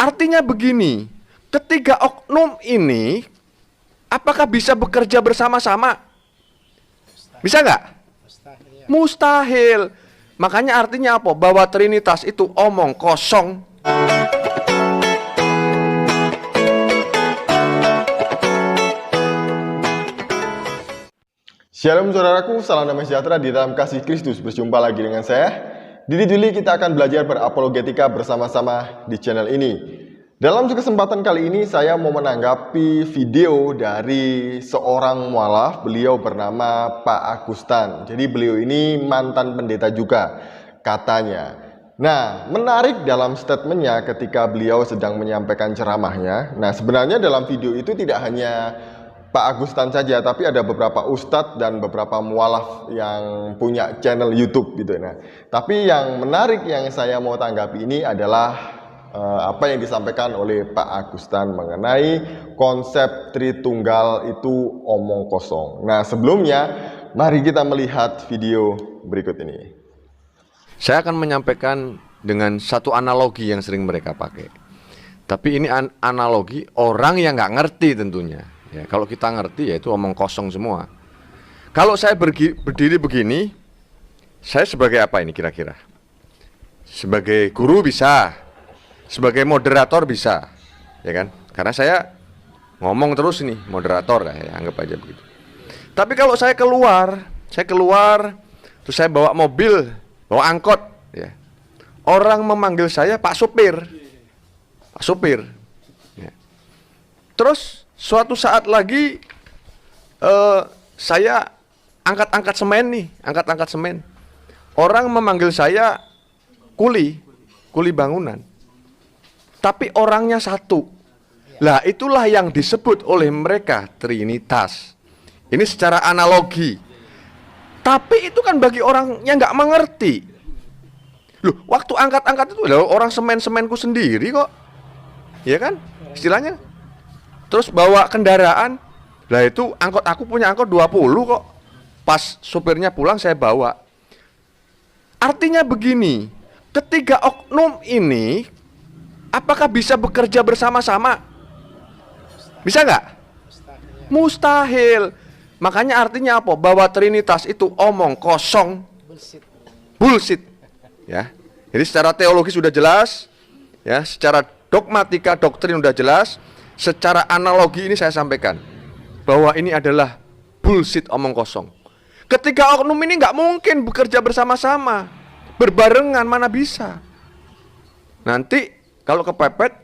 Artinya begini, ketiga oknum ini apakah bisa bekerja bersama-sama? Bisa nggak? Mustahil. Makanya artinya apa? Bahwa Trinitas itu omong kosong. Shalom saudaraku, salam damai sejahtera di dalam kasih Kristus. Berjumpa lagi dengan saya, Didi Juli. Kita akan belajar berapologetika bersama-sama di channel ini. Dalam kesempatan kali ini saya mau menanggapi video dari seorang mualaf. Beliau bernama Pak Agustan. Jadi beliau ini mantan pendeta juga katanya. Nah, menarik dalam statementnya ketika beliau sedang menyampaikan ceramahnya. Nah, sebenarnya dalam video itu tidak hanya Pak Agustan saja, tapi ada beberapa ustadz dan beberapa mualaf yang punya channel YouTube gitu. Nah, tapi yang menarik yang saya mau tanggapi ini adalah apa yang disampaikan oleh Pak Agustan mengenai konsep Tritunggal itu omong kosong. Nah, sebelumnya mari kita melihat video berikut ini. Saya akan menyampaikan dengan satu analogi yang sering mereka pakai. Tapi ini analogi orang yang nggak ngerti tentunya. Ya, kalau kita ngerti ya itu omong kosong semua. Kalau saya berdiri begini, saya sebagai apa ini kira-kira? Sebagai guru bisa, sebagai moderator bisa, ya kan? Karena saya ngomong terus nih, moderator lah ya, anggap aja begitu. Tapi kalau saya keluar, terus saya bawa mobil, bawa angkot, ya. Orang memanggil saya Pak Supir, Pak Supir. Ya. Terus suatu saat lagi saya angkat-angkat semen nih, angkat-angkat semen. Orang memanggil saya kuli bangunan. Tapi orangnya satu. Lah itulah yang disebut oleh mereka Trinitas. Ini secara analogi. Tapi itu kan bagi orang yang nggak mengerti. Loh, waktu angkat-angkat itu loh, orang semenku sendiri kok. Iya kan? Istilahnya. Terus bawa kendaraan. Lah itu angkot, aku punya angkot 20 kok. Pas supirnya pulang saya bawa. Artinya begini, ketiga oknum ini apakah bisa bekerja bersama-sama? Bisa nggak? Mustahil. Makanya artinya apa? Bahwa Trinitas itu omong kosong. Bullshit. Ya. Jadi secara teologi sudah jelas, ya, secara dogmatika, doktrin sudah jelas, secara analogi ini saya sampaikan bahwa ini adalah bullshit, omong kosong. Ketiga oknum ini nggak mungkin bekerja bersama-sama, berbarengan, mana bisa. Nanti kalau kepepet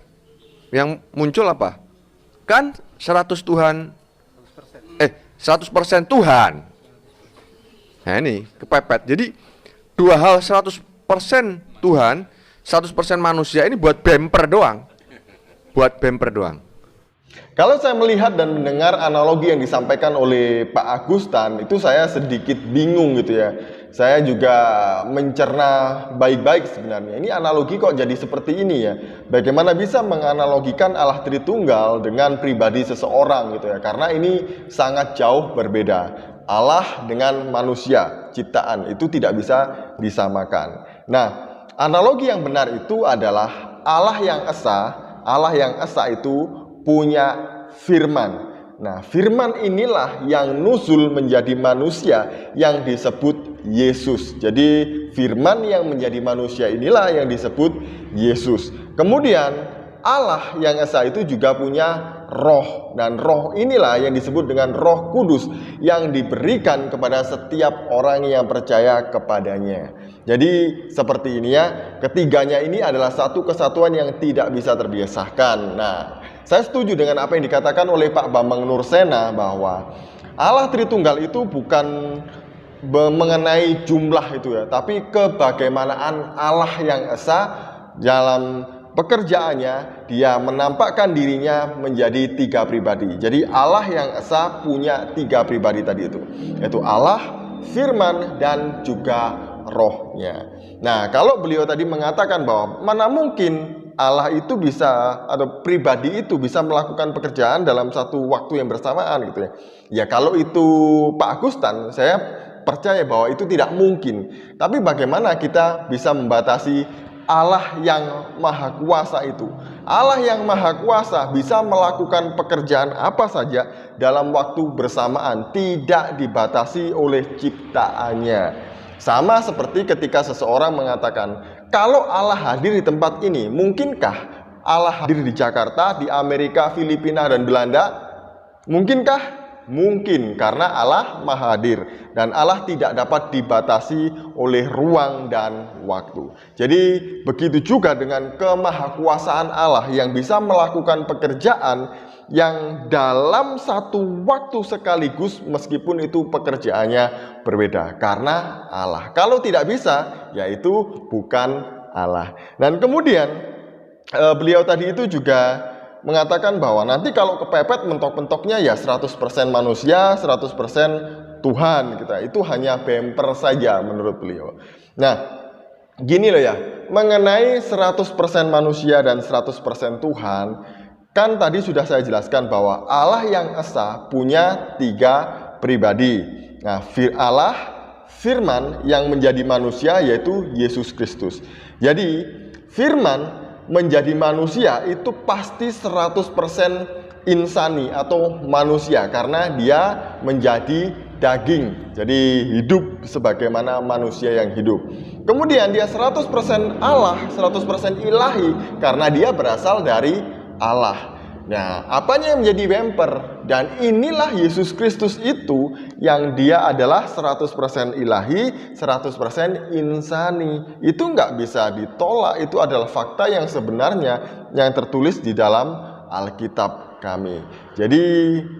yang muncul apa? Kan 100% Tuhan. Nah ini kepepet. Jadi dua hal 100% Tuhan, 100% manusia ini buat bumper doang. Buat bumper doang. Kalau saya melihat dan mendengar analogi yang disampaikan oleh Pak Agustan, itu saya sedikit bingung gitu ya. Saya juga mencerna baik-baik sebenarnya. Ini analogi kok jadi seperti ini ya. Bagaimana bisa menganalogikan Allah Tritunggal dengan pribadi seseorang gitu ya. Karena ini sangat jauh berbeda. Allah dengan manusia, ciptaan, itu tidak bisa disamakan. Nah, analogi yang benar itu adalah Allah yang esa itu punya firman. Nah, firman inilah yang nusul menjadi manusia yang disebut Yesus. Jadi firman yang menjadi manusia inilah yang disebut Yesus. Kemudian Allah yang esa itu juga punya roh. Dan roh inilah yang disebut dengan Roh Kudus yang diberikan kepada setiap orang yang percaya kepadanya. Jadi seperti ini ya, ketiganya ini adalah satu kesatuan yang tidak bisa terpisahkan. Nah, saya setuju dengan apa yang dikatakan oleh Pak Bambang Nursena bahwa Allah Tritunggal itu bukan mengenai jumlah itu ya, tapi kebagaimanaan Allah yang esa dalam pekerjaannya, dia menampakkan dirinya menjadi tiga pribadi. Jadi Allah yang esa punya tiga pribadi tadi itu, yaitu Allah, Firman, dan juga Rohnya. Nah, kalau beliau tadi mengatakan bahwa mana mungkin Allah itu bisa, atau pribadi itu bisa melakukan pekerjaan dalam satu waktu yang bersamaan gitu ya. Ya kalau itu Pak Agustan, saya percaya bahwa itu tidak mungkin. Tapi bagaimana kita bisa membatasi Allah yang maha kuasa itu. Allah yang maha kuasa bisa melakukan pekerjaan apa saja dalam waktu bersamaan, tidak dibatasi oleh ciptaannya. Sama seperti ketika seseorang mengatakan, kalau Allah hadir di tempat ini, mungkinkah Allah hadir di Jakarta, di Amerika, Filipina, dan Belanda? Mungkinkah? Mungkin, karena Allah maha hadir dan Allah tidak dapat dibatasi oleh ruang dan waktu. Jadi begitu juga dengan kemahakuasaan Allah yang bisa melakukan pekerjaan yang dalam satu waktu sekaligus, meskipun itu pekerjaannya berbeda, karena Allah. Kalau tidak bisa, yaitu bukan Allah. Dan kemudian beliau tadi itu juga mengatakan bahwa nanti kalau kepepet mentok-mentoknya ya 100% manusia, 100% Tuhan gitu. Itu hanya bemper saja menurut beliau. Nah, gini loh ya, mengenai 100% manusia dan 100% Tuhan, kan tadi sudah saya jelaskan bahwa Allah yang esa punya 3 pribadi. Nah, Allah Firman yang menjadi manusia yaitu Yesus Kristus. Jadi, Firman menjadi manusia itu pasti 100% insani atau manusia karena dia menjadi daging, jadi hidup sebagaimana manusia yang hidup. Kemudian dia 100% Allah, 100% ilahi karena dia berasal dari Allah. Nah, apanya yang menjadi bemper? Dan inilah Yesus Kristus itu yang dia adalah 100% ilahi, 100% insani. Itu nggak bisa ditolak, itu adalah fakta yang sebenarnya yang tertulis di dalam Alkitab kami. Jadi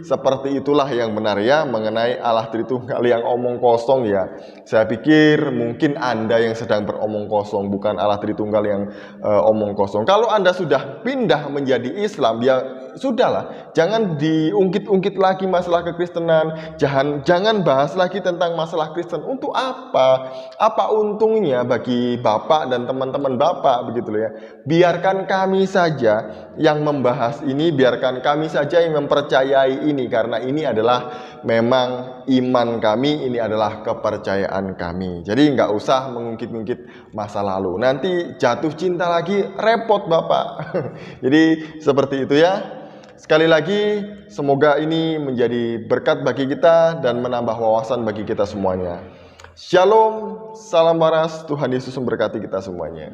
seperti itulah yang benar ya mengenai Allah Tritunggal yang omong kosong ya. Saya pikir mungkin Anda yang sedang beromong kosong, bukan Allah Tritunggal yang omong kosong. Kalau Anda sudah pindah menjadi Islam, ya sudahlah, jangan diungkit-ungkit lagi masalah kekristenan, jangan bahas lagi tentang masalah Kristen. Untuk apa? Apa untungnya bagi Bapak dan teman-teman Bapak begitu ya. Biarkan kami saja yang membahas ini, biarkan kami saja yang mempercayai ini, karena ini adalah memang iman kami, ini adalah kepercayaan kami. Jadi nggak usah mengungkit-ungkit masa lalu, nanti jatuh cinta lagi repot Bapak. Jadi seperti itu ya. Sekali lagi, semoga ini menjadi berkat bagi kita dan menambah wawasan bagi kita semuanya. Shalom, salam waras, Tuhan Yesus memberkati kita semuanya.